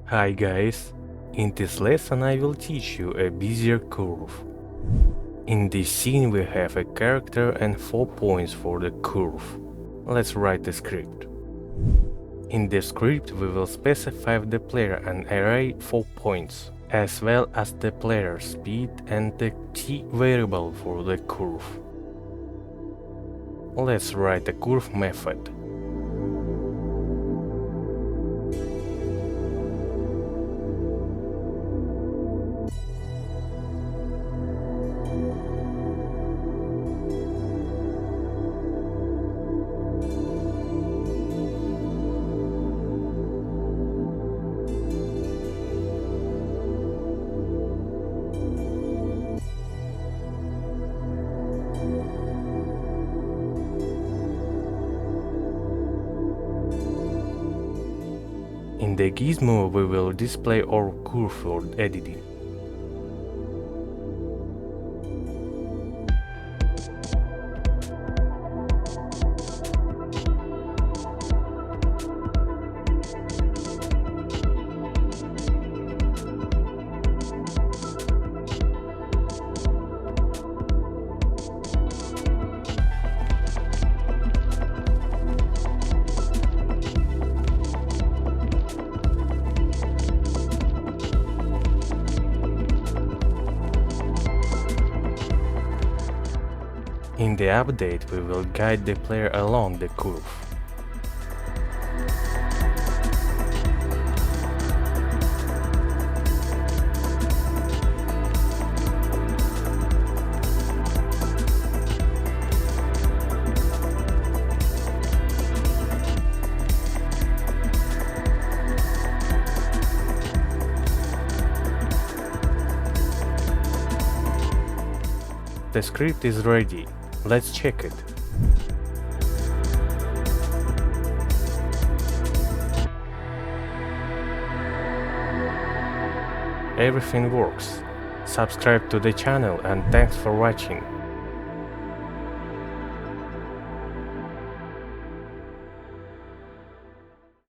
Hi guys, in this lesson I will teach you a Bezier curve. In this scene we have a character and 4 points for the curve. Let's write the script. In the script we will specify the player and array 4 points, as well as the player speed and the t variable for the curve. Let's write the curve method. In the gizmo we will display our curve for editing. In the update we will guide the player along the curve. The script is ready. Let's check it. Everything works. Subscribe to the channel and thanks for watching.